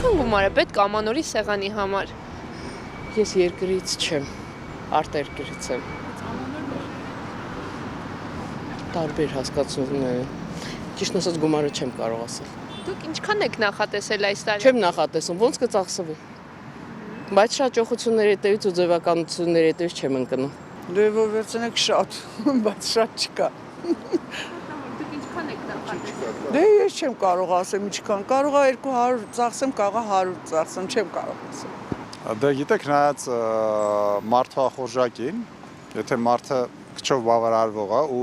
Որքան գումար է պետք ամանորի սեղանի համար։ Ես երկրից չեմ, արտերկրից եմ։ Տարբեր հասկացողներ են։ Ճիշտ ասած գումարը չեմ կարող ասել։ Դուք ինչքան եք նախատեսել այս տարի։ Չեմ նախատեսում, ոնց կծախսվի։ Բայց շահճոխությունների հետևից ու ձևականությունների հետևից չեմ ընկնում։ Դե որ վերցնեք շատ, բայց շատ չկա։ Դուք ինչքան եք նախատեսել։ Դե ես չեմ կարող ասեմ ինչքան, կարող է 200 ծախսեմ, կարող է 100 ծախսեմ, չեմ կարող ասել։ Դե գիտեք, նայած մարդախորժակին, եթե մարդը քչով բավարարվող է ու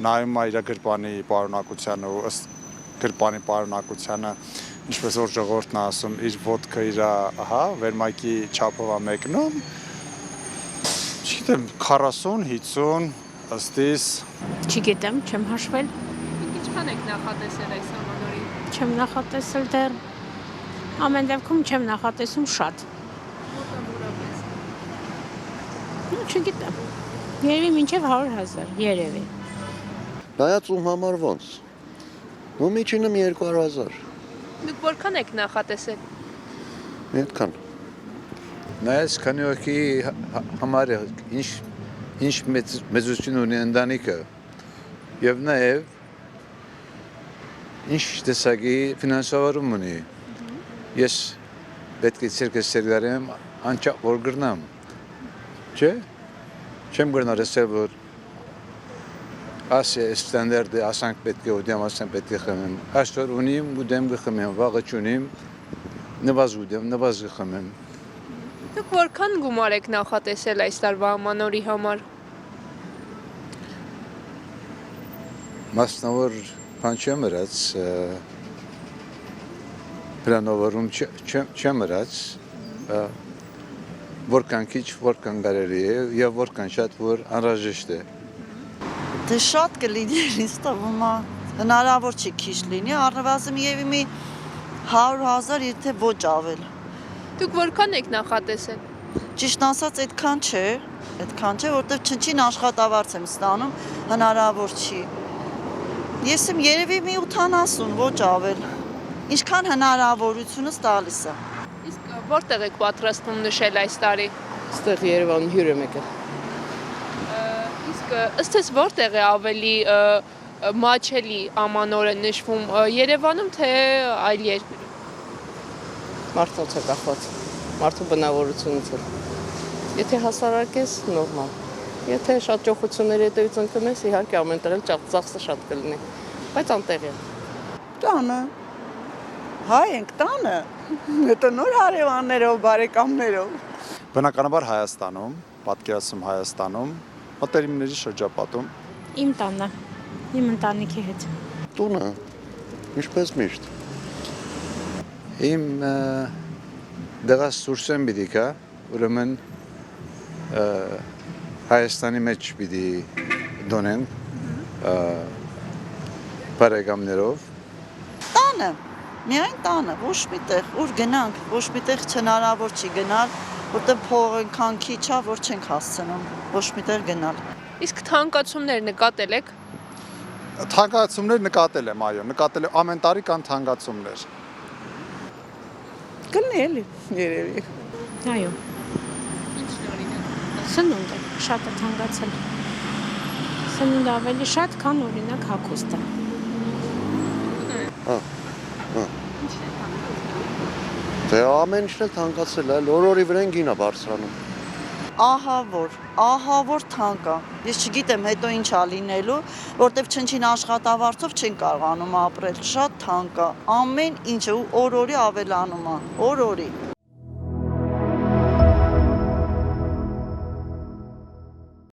նայում է իր գրպանի պարունակությանը ու ըստ գրպանի պարունակությանը, ինչպես որ ժողովուրդն է ասում, իր ոտքը իր, վերմակի չափով է մեկնում, չգիտեմ, 40-50 ըստիս։ Չգիտեմ, չեմ հաշվել, Դուք ինչքան եք նախատեսել այս ամանորի։ չեմ նախատեսել դեռ։ Ամեն դեպքում չեմ նախատեսում շատ։ Չգիտեմ։ Երևի մինչև 100,000, երևի։ Նայած ում համար ոնց։ Ու միջինը 200,000։ Դուք որքան եք նախատեսել։ Մի այդքան։ Նայած քանի օքի համար ինչ մեծություն ունի ընտանիքը եւ նաեւ ինչ տեսակի ֆինանսավորում ունի։ Ես պետք է ցերկեսերգարեմ անչափ որ գրնամ։ Չէ՞։ Չեմ գրնալ ասել որ ասե ստանդարտը ասանք պետք է ուդեմ ասեմ պետք է խմեմ։ Այսօր ունիմ ուդեմ գխմեմ, վաղը չունիմ նվազ ուդեմ, նվազ գխմեմ։ Դուք որքան գումար եք նախատեսել այս տարվա ամանորի համար։ Մասնավոր բան չեմ ըրած, պլանավորում չեմ ըրած, որքան քիչ, որքան կարելի է եւ որքան շատ որ անհրաժեշտ է։ Դե շատ կլինի, ինձ թվում է հնարավոր չի քիչ լինի, առնվազն եւի մի 100,000 եթե ոչ ավել։ Դուք որքան եք նախատեսել։ Ճիշտ ասած այդքան չէ, որովհետեւ չնչին աշխատավարձ եմ ստանում, հնարավոր չի։ Ես եմ երևի մի 80, ոչ ավել։ Ինչքան հնարավորությունս տալիս է։ Իսկ որտեղ եք պատրաստվում նշել այս տարի։ Այստեղ Երևան հյուր եմ եկել։ Իսկ ըստ էս որտեղ է ավելի մաչելի ամանորը նշվում Երևանում թե այլ երկրում։ Մարդոց է կախված, մարդու բնավորությունից է։ Եթե հասարակ ես, նորմալ։ Եթե շատ ճոխությունների հետևից ընկնում ես, իհարկե ամենտեղ էլ ծախսը շատ կլինի, բայց անտեղի է։ Տանը։ Հայ ենք տանը։ Հետո նոր հարևաններով, բարեկամներով։ Բնականաբար Հայաստանում, պատկերացում Հայաստանում, մտերիմների շրջապատում։ Իմ տանը, իմ ընտանիքի հետ։ Տունը, ինչպես միշտ։ Իմ դեղած սուրսեն պիտի կա, ուրեմն Հայաստանի մեջ պիտի դոնեն բարեկամներով։ Տանը, միայն տանը, ոչ միտեղ, ուր գնանք, ոչ միտեղ չհնարավոր չի գնալ, որտեղ փողը այնքան քիչ է, որ չենք հասցնում, ոչ միտեղ գնալ։ Իսկ թանկացումներ նկատել եք։ Թանկացումներ նկատել եմ, այո, նկատել եմ ամեն տարի կան թանկացումներ։ Կլինի էլի, երևի։ Այո, Ինչ օրինակ։ սնունդը շատ է թանկացել։ Սնունդը ավելի շատ, քան օրինակ հագուստը։ Դե ամեն ինչն էլ թանկացել է, օրորի վրա գինա բարձրանում։ Ահավոր թանկ է։ Ես չգիտեմ հետո ինչ է լինելու, որտեվ չնչին աշխատավարձով չեն կարողանում ապրել, շատ թանկ է։ Ամեն ինչը օրորի ավելանում է, օրորի։